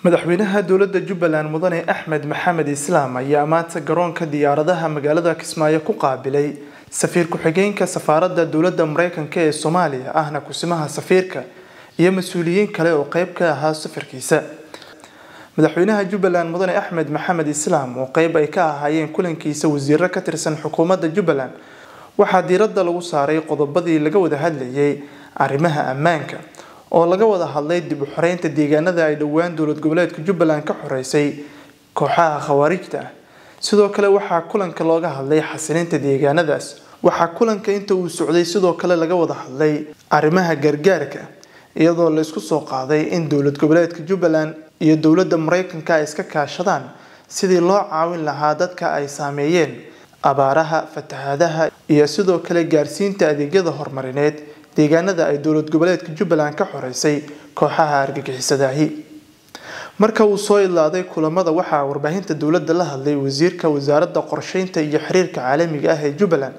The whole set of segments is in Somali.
madaxweynaha dowladda Jubbaland mudane Axmed Maxamed Islaam ayaa maanta garoonka diyaaradaha magaalada Kismaayo ku qaabilay safiir ku-xigeenka safaaradda dowladda Mareykanka ee Soomaaliya ahna kusimaha safiirka iyo mas'uuliyiin kale oo qayb ka ahaa safarkiisa. madaxweynaha Jubbaland mudane Axmed Maxamed Islaam oo qayb ay ka ahaayeen kulankiisa wasiirro ka tirsan xukuumadda Jubbaland waxaa diiradda lagu saaray qodobadii laga wada hadlayay arrimaha ammaanka oo laga wada hadlay dib u xoreynta deegaanada ay dhawaan dowlad goboleedka Jubbaland ka xoreysay kooxaha khawaarijta. sidoo kale waxaa kulanka looga hadlay xasilinta deegaanadaas. waxaa kulanka inta uu socday sidoo kale laga wada hadlay arrimaha gargaarka iyadoo la isku soo qaaday in dowlad goboleedka Jubbaland iyo dowladda Mareykanka ay iska kaashadaan sidii loo caawin lahaa dadka ay saameeyeen abaaraha, fatahaadaha iyo sidoo kale gaarsiinta adeegyada horumarineed deegaanada ay dowlad goboleedka Jubbaland ka xoreysay kooxaha argagixisadahi. marka uu soo ilaaday kulamada waxaa warbaahinta dowladda la hadlay wasiirka wasaaradda qorsheynta iyo xiriirka caalamiga ah ee Jubbaland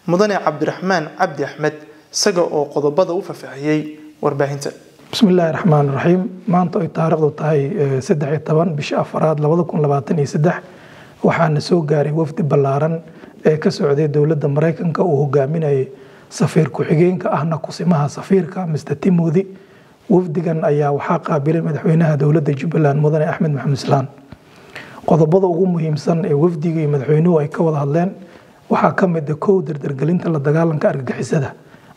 mudane Cabdiraxmaan Cabdi Axmed isaga oo qodobada u faahfaahiyay warbaahinta. bismillaahir rahmaanir rahiim. maanta ay taariikhdu tahay 13 bisha 4 2023 waxaana soo gaaray wafdi ballaaran ee ka socday dowladda Mareykanka oo hogaaminayay safiir ku-xigeenka ahna kusimaha safiirka Mr. Timothy. wafdigan ayaa waxaa qaabilay madaxweynaha dowladda Jubbaland mudane Axmed Maxamed Islaam. qodobada ugu muhiimsan ee wafdiga iyo madaxweynuhu ay ka wada hadleen waxaa ka mid ah kow dardargelinta la dagaalanka argagixisada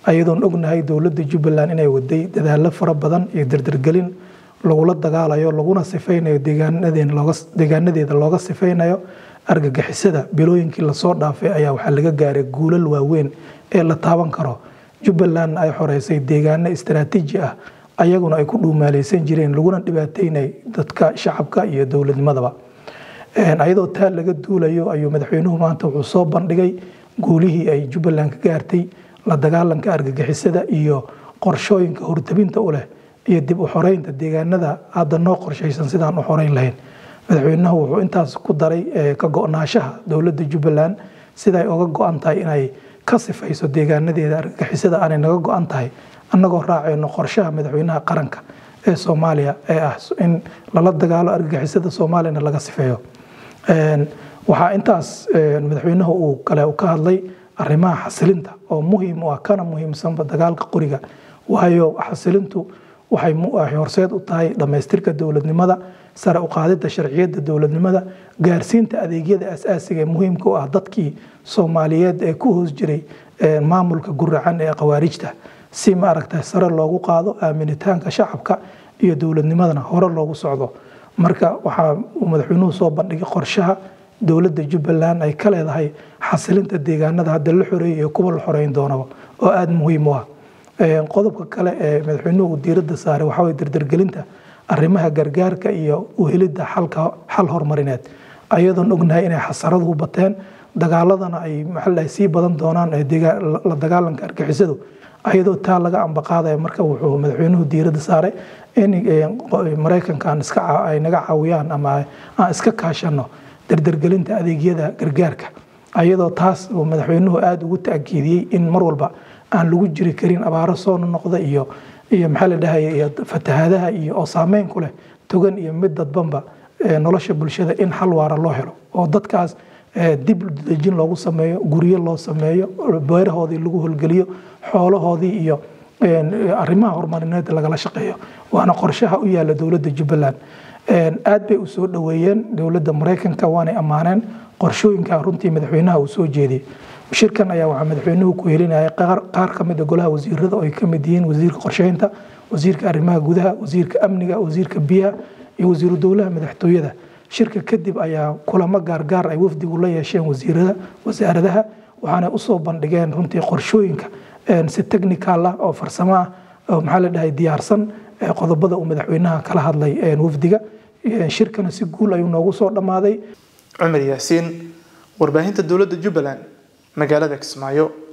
ayadoon ognahay dowladda Jubbaland inay waday dadaalo fara badan iyo dardargelin lagula dagaalayo laguna sifeynayo deegaanadeeda looga sifeynayo argagixisada. bilooyinkii la soo dhaafay ayaa waxaa laga gaaray guulal waaweyn ee la taaban karo. Jubbaland ay xoreysay deegaano istiraatiiji ah ayaguna ay ku dhuumaaleysan jireen laguna dhibaateynay dadka shacabka iyo dowladnimadaba. ayadoo taa laga duulayo ayuu madaxweynuhu maanta wuxuu soo bandhigay guulihii ay Jubbaland ka gaartay la dagaalanka argagixisada iyo qorshooyinka hortabinta u leh iyo dib u xoreynta deegaanada hadda noo qorshaysan sidaan u xoreyn lahayn. madaxweynuhu wuxuu intaas ku daray ka go'naanshaha dowladda Jubbaland sida ay uga go'an tahay inay ka sifayso deegaanadeeda argagixisada aanay naga go'an tahay annagoo raacayno qorshaha madaxweynaha qaranka ee Soomaaliya ee ah in lala dagaalo argagixisada Soomaaliyana laga sifeeyo. waxaa intaas madaxweynuhu uu kale ka hadlay arrimaha xasilinta oo muhiim u ah kana muhiimsan dagaalka qoriga waayo xasilintu waxay horseed u tahay dhamaystirka dowladnimada, sare u qaadida sharciyada dowladnimada, gaarsiinta adeegyada aasaasiga ee muhiimka u ah dadkii Soomaaliyeed ee ku hoos jiray maamulka guracan ee khawaarijta si ma aragtay sare loogu qaado aaminitaanka shacabka iyo dowladnimadana hore loogu socdo. marka waxaa madaxweynuhu soo bandhigay qorshaha dowladda Jubbaland ay ka leedahay xasilinta deegaanada hadda la xoreeyay iyo kuwa la xoreyn doonaba oo aad muhiim u ah. qodobka kale ee madaxweynuhu diiradda saaray waxa way dardargelinta arrimaha gargaarka iyo u helidda xal horumarineed ayadoon ognahay inay xasaradu bateen dagaaladana ay sii badan doonaan la dagaalanka argagixisadu ayadoo taa laga ambaqaadayo. marka wuxuu madaxweynuhu diiradda saaray in Mareykanka ay naga caawiyaan ama aan iska kaashano dardargelinta adeegyada gargaarka ayadoo taas uu madaxweynuhu aad ugu taakiidiyay in mar walba aan lagu jiri karin abaaro soo noqda iyo fatahaadaha iyo oo saameyn ku leh togan iyo mid dadbanba nolosha bulshada in xal waara loo helo oo dadkaas dib dejin loogu sameeyo, guryo loo sameeyo, beerahoodii lagu howlgeliyo, xoolahoodii iyo arrimaha horumarineed lagala shaqeeyo. waana qorshaha u yaala dowladda Jubbaland. aad bay u soo dhaweeyeen dowladda Mareykanka waana ammaaneen qorshooyinka runtii madaxweynaha uu soo jeediyay. shirkan ayaa waxa madaxweynuhu ku helinayay qaar ka mid ah golaha wasiirada oo ay ka mid yihiin wasiirka qorsheynta, wasiirka arrimaha gudaha, wasiirka amniga, wasiirka biyaha iyo wasiiru dowlaha madaxtooyada. shirka kadib ayaa kulamo gaar ay wafdigu la yeesheen wasaaradaha waxaana u soo bandhigeen runtii qorshooyinka si technical ah oo farsamo ah oo diyaarsan qodobada uu madaxweynaha kala hadlay wafdiga. shirkana si guul ayuu noogu soo dhamaaday. Cumar Yaasiin, warbaahinta dowladda Jubbaland, magaalada Kismaayo.